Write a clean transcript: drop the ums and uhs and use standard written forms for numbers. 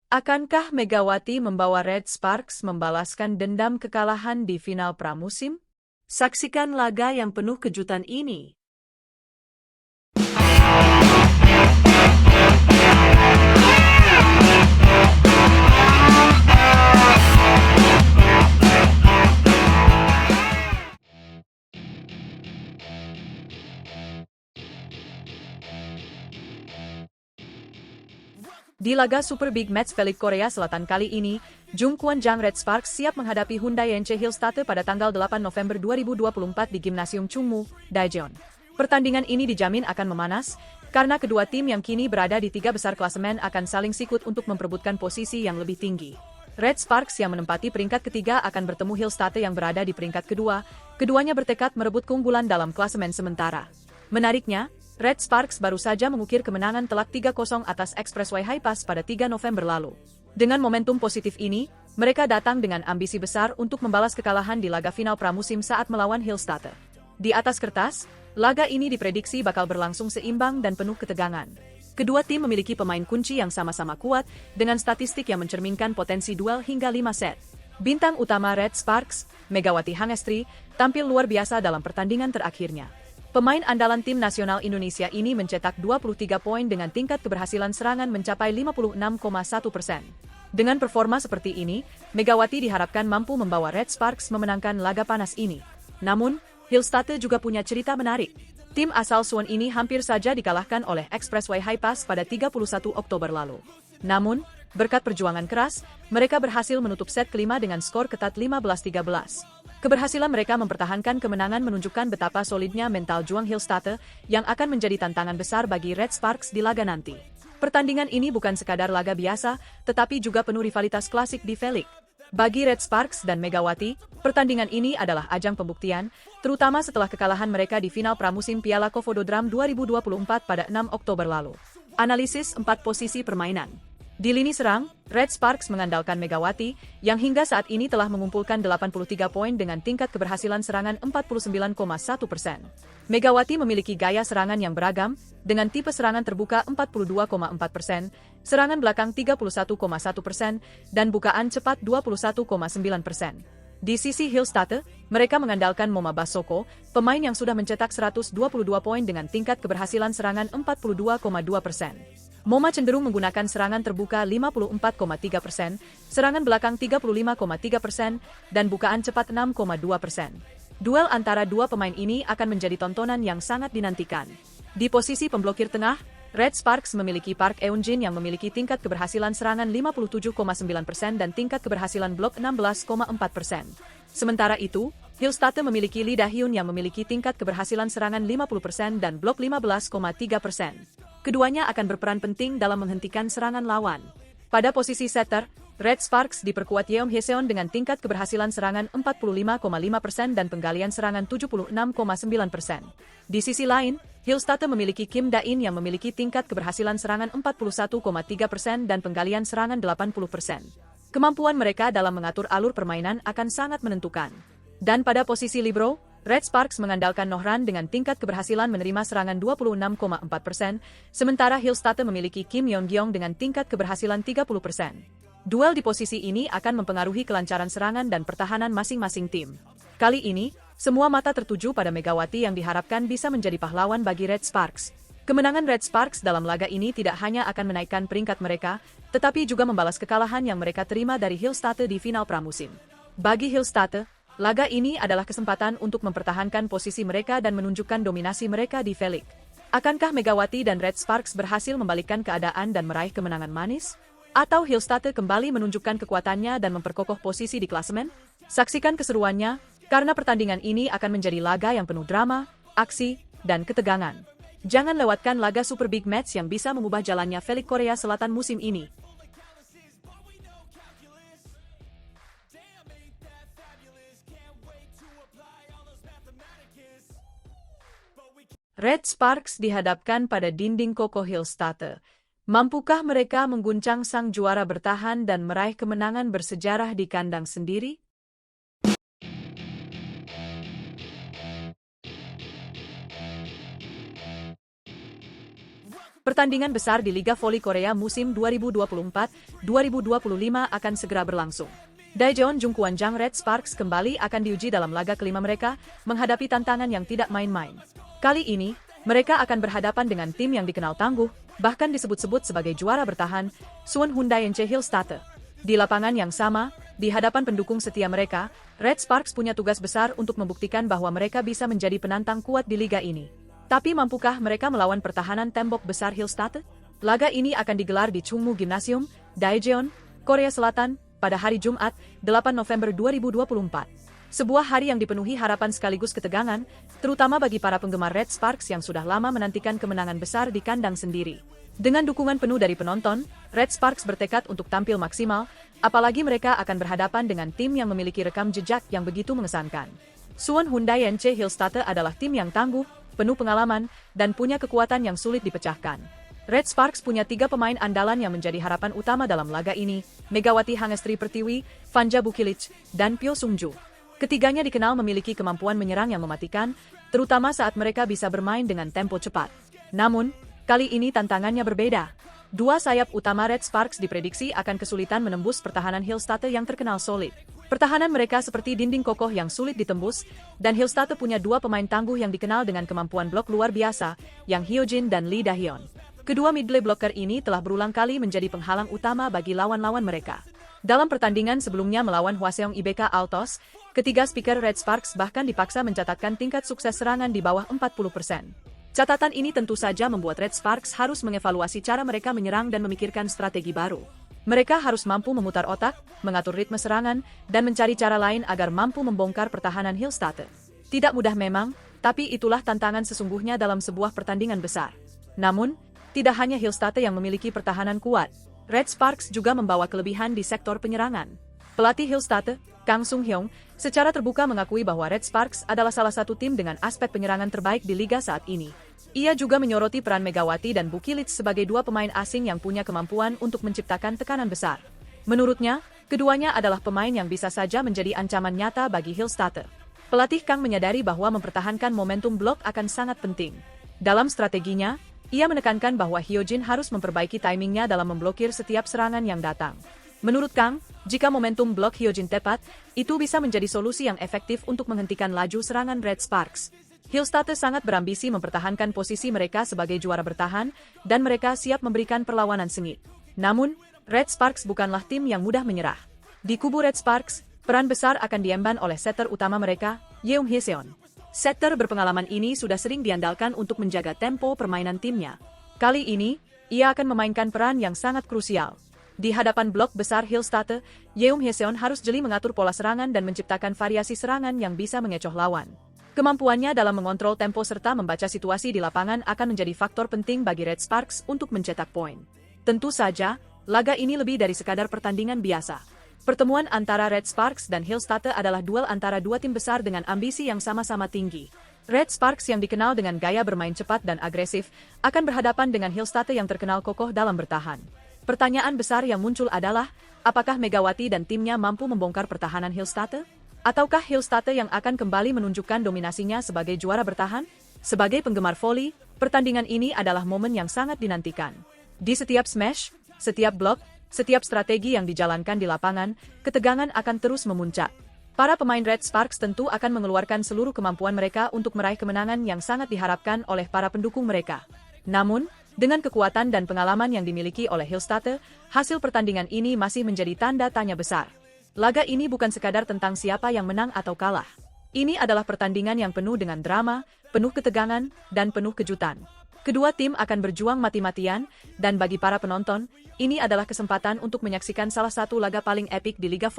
Akankah Megawati membawa Red Sparks membalaskan dendam kekalahan di final pramusim? Saksikan laga yang penuh kejutan ini. Di laga Super Big Match Felix Korea Selatan kali ini, Jungkwon Jang Red Sparks siap menghadapi Hyundai NC Hillstate pada tanggal 8 November 2024 di Gimnasium Chungmu, Daejeon. Pertandingan ini dijamin akan memanas, karena kedua tim yang kini berada di tiga besar klasemen akan saling sikut untuk memperebutkan posisi yang lebih tinggi. Red Sparks yang menempati peringkat ketiga akan bertemu Hillstate yang berada di peringkat kedua, keduanya bertekad merebut keunggulan dalam klasemen sementara. Menariknya, Red Sparks baru saja mengukir kemenangan telak 3-0 atas Expressway High Pass pada 3 November lalu. Dengan momentum positif ini, mereka datang dengan ambisi besar untuk membalas kekalahan di laga final pramusim saat melawan Hillstate. Di atas kertas, laga ini diprediksi bakal berlangsung seimbang dan penuh ketegangan. Kedua tim memiliki pemain kunci yang sama-sama kuat, dengan statistik yang mencerminkan potensi duel hingga 5 set. Bintang utama Red Sparks, Megawati Hangestri, tampil luar biasa dalam pertandingan terakhirnya. Pemain andalan tim nasional Indonesia ini mencetak 23 poin dengan tingkat keberhasilan serangan mencapai 56,1%. Dengan performa seperti ini, Megawati diharapkan mampu membawa Red Sparks memenangkan laga panas ini. Namun, Hillstate juga punya cerita menarik. Tim asal Suwon ini hampir saja dikalahkan oleh Expressway High Pass pada 31 Oktober lalu. Namun, berkat perjuangan keras, mereka berhasil menutup set kelima dengan skor ketat 15-13. Keberhasilan mereka mempertahankan kemenangan menunjukkan betapa solidnya mental juang Hillstate yang akan menjadi tantangan besar bagi Red Sparks di laga nanti. Pertandingan ini bukan sekadar laga biasa, tetapi juga penuh rivalitas klasik di Felix. Bagi Red Sparks dan Megawati, pertandingan ini adalah ajang pembuktian, terutama setelah kekalahan mereka di final pramusim Piala Kofodo Drum 2024 pada 6 Oktober lalu. Analisis 4 posisi permainan. Di lini serang, Red Sparks mengandalkan Megawati, yang hingga saat ini telah mengumpulkan 83 poin dengan tingkat keberhasilan serangan 49,1%. Megawati memiliki gaya serangan yang beragam, dengan tipe serangan terbuka 42,4%, serangan belakang 31,1%, dan bukaan cepat 21,9%. Di sisi Hillstate, mereka mengandalkan Moma Basoko, pemain yang sudah mencetak 122 poin dengan tingkat keberhasilan serangan 42,2%. Moma cenderung menggunakan serangan terbuka 54,3%, serangan belakang 35,3%, dan bukaan cepat 6,2%. Duel antara dua pemain ini akan menjadi tontonan yang sangat dinantikan. Di posisi pemblokir tengah, Red Sparks memiliki Park Eun-jin yang memiliki tingkat keberhasilan serangan 57,9% dan tingkat keberhasilan blok 16,4%. Sementara itu, Hillstate memiliki Lee Da-hyun yang memiliki tingkat keberhasilan serangan 50% dan blok 15,3%. Keduanya akan berperan penting dalam menghentikan serangan lawan. Pada posisi setter, Red Sparks diperkuat Yeom Hyeseon dengan tingkat keberhasilan serangan 45,5% dan penggalian serangan 76,9%. Di sisi lain, Hillstate memiliki Kim Da-in yang memiliki tingkat keberhasilan serangan 41,3% dan penggalian serangan 80%. Kemampuan mereka dalam mengatur alur permainan akan sangat menentukan. Dan pada posisi libero, Red Sparks mengandalkan Nohran dengan tingkat keberhasilan menerima serangan 26,4%, sementara Hillstate memiliki Kim Yeon-gyong dengan tingkat keberhasilan 30%. Duel di posisi ini akan mempengaruhi kelancaran serangan dan pertahanan masing-masing tim. Kali ini, semua mata tertuju pada Megawati yang diharapkan bisa menjadi pahlawan bagi Red Sparks. Kemenangan Red Sparks dalam laga ini tidak hanya akan menaikkan peringkat mereka, tetapi juga membalas kekalahan yang mereka terima dari Hillstate di final pramusim. Bagi Hillstate, laga ini adalah kesempatan untuk mempertahankan posisi mereka dan menunjukkan dominasi mereka di Felix. Akankah Megawati dan Red Sparks berhasil membalikkan keadaan dan meraih kemenangan manis? Atau Hillstate kembali menunjukkan kekuatannya dan memperkokoh posisi di klasemen? Saksikan keseruannya, karena pertandingan ini akan menjadi laga yang penuh drama, aksi, dan ketegangan. Jangan lewatkan laga Super Big Match yang bisa mengubah jalannya Felix Korea Selatan musim ini. Red Sparks dihadapkan pada dinding kokoh Hillstate. Mampukah mereka mengguncang sang juara bertahan dan meraih kemenangan bersejarah di kandang sendiri? Pertandingan besar di Liga Voli Korea musim 2024-2025 akan segera berlangsung. Daejeon Jungkwon-jang Red Sparks kembali akan diuji dalam laga kelima mereka menghadapi tantangan yang tidak main-main. Kali ini, mereka akan berhadapan dengan tim yang dikenal tangguh, bahkan disebut-sebut sebagai juara bertahan, Suwon Hyundai NC Hillstatte. Di lapangan yang sama, di hadapan pendukung setia mereka, Red Sparks punya tugas besar untuk membuktikan bahwa mereka bisa menjadi penantang kuat di liga ini. Tapi mampukah mereka melawan pertahanan tembok besar Hillstatte? Laga ini akan digelar di Chungmu Gymnasium, Daejeon, Korea Selatan, pada hari Jumat, 8 November 2024. Sebuah hari yang dipenuhi harapan sekaligus ketegangan, terutama bagi para penggemar Red Sparks yang sudah lama menantikan kemenangan besar di kandang sendiri. Dengan dukungan penuh dari penonton, Red Sparks bertekad untuk tampil maksimal, apalagi mereka akan berhadapan dengan tim yang memiliki rekam jejak yang begitu mengesankan. Suwon Hyundai NC Hillstatte adalah tim yang tangguh, penuh pengalaman, dan punya kekuatan yang sulit dipecahkan. Red Sparks punya 3 pemain andalan yang menjadi harapan utama dalam laga ini, Megawati Hangestri Pertiwi, Vanja Bukilic, dan Pyo Sungju. Ketiganya dikenal memiliki kemampuan menyerang yang mematikan, terutama saat mereka bisa bermain dengan tempo cepat. Namun, kali ini tantangannya berbeda. Dua sayap utama Red Sparks diprediksi akan kesulitan menembus pertahanan Hillstatte yang terkenal solid. Pertahanan mereka seperti dinding kokoh yang sulit ditembus, dan Hillstatte punya 2 pemain tangguh yang dikenal dengan kemampuan blok luar biasa, Yang Hyojin dan Lee Da-hyun. Kedua middle blocker ini telah berulang kali menjadi penghalang utama bagi lawan-lawan mereka. Dalam pertandingan sebelumnya melawan Hwaseong IBK Altos, ketiga speaker Red Sparks bahkan dipaksa mencatatkan tingkat sukses serangan di bawah 40%. Catatan ini tentu saja membuat Red Sparks harus mengevaluasi cara mereka menyerang dan memikirkan strategi baru. Mereka harus mampu memutar otak, mengatur ritme serangan, dan mencari cara lain agar mampu membongkar pertahanan Hillstatte. Tidak mudah memang, tapi itulah tantangan sesungguhnya dalam sebuah pertandingan besar. Namun, tidak hanya Hillstatte yang memiliki pertahanan kuat, Red Sparks juga membawa kelebihan di sektor penyerangan. Pelatih Hillstatte, Kang Sung-hyung, secara terbuka mengakui bahwa Red Sparks adalah salah satu tim dengan aspek penyerangan terbaik di liga saat ini. Ia juga menyoroti peran Megawati dan Bukilic sebagai 2 pemain asing yang punya kemampuan untuk menciptakan tekanan besar. Menurutnya, keduanya adalah pemain yang bisa saja menjadi ancaman nyata bagi Hillstatte. Pelatih Kang menyadari bahwa mempertahankan momentum blok akan sangat penting. Dalam strateginya, ia menekankan bahwa Hyojin harus memperbaiki timingnya dalam memblokir setiap serangan yang datang. Menurut Kang, jika momentum blok Hyojin tepat, itu bisa menjadi solusi yang efektif untuk menghentikan laju serangan Red Sparks. Hillstatte sangat berambisi mempertahankan posisi mereka sebagai juara bertahan, dan mereka siap memberikan perlawanan sengit. Namun, Red Sparks bukanlah tim yang mudah menyerah. Di kubu Red Sparks, peran besar akan diemban oleh setter utama mereka, Yeong Hye-seon. Setter berpengalaman ini sudah sering diandalkan untuk menjaga tempo permainan timnya. Kali ini, ia akan memainkan peran yang sangat krusial. Di hadapan blok besar Hillstatte, Yeong Hye-seon harus jeli mengatur pola serangan dan menciptakan variasi serangan yang bisa mengecoh lawan. Kemampuannya dalam mengontrol tempo serta membaca situasi di lapangan akan menjadi faktor penting bagi Red Sparks untuk mencetak poin. Tentu saja, laga ini lebih dari sekadar pertandingan biasa. Pertemuan antara Red Sparks dan Hillstatte adalah duel antara 2 tim besar dengan ambisi yang sama-sama tinggi. Red Sparks yang dikenal dengan gaya bermain cepat dan agresif, akan berhadapan dengan Hillstatte yang terkenal kokoh dalam bertahan. Pertanyaan besar yang muncul adalah, apakah Megawati dan timnya mampu membongkar pertahanan Hillstatte? Ataukah Hillstatte yang akan kembali menunjukkan dominasinya sebagai juara bertahan? Sebagai penggemar voli, pertandingan ini adalah momen yang sangat dinantikan. Di setiap smash, setiap blok, setiap strategi yang dijalankan di lapangan, ketegangan akan terus memuncak. Para pemain Red Sparks tentu akan mengeluarkan seluruh kemampuan mereka untuk meraih kemenangan yang sangat diharapkan oleh para pendukung mereka. Namun, dengan kekuatan dan pengalaman yang dimiliki oleh Hillstatte, hasil pertandingan ini masih menjadi tanda tanya besar. Laga ini bukan sekadar tentang siapa yang menang atau kalah. Ini adalah pertandingan yang penuh dengan drama, penuh ketegangan, dan penuh kejutan. Kedua tim akan berjuang mati-matian, dan bagi para penonton, ini adalah kesempatan untuk menyaksikan salah satu laga paling epik di Liga Voli.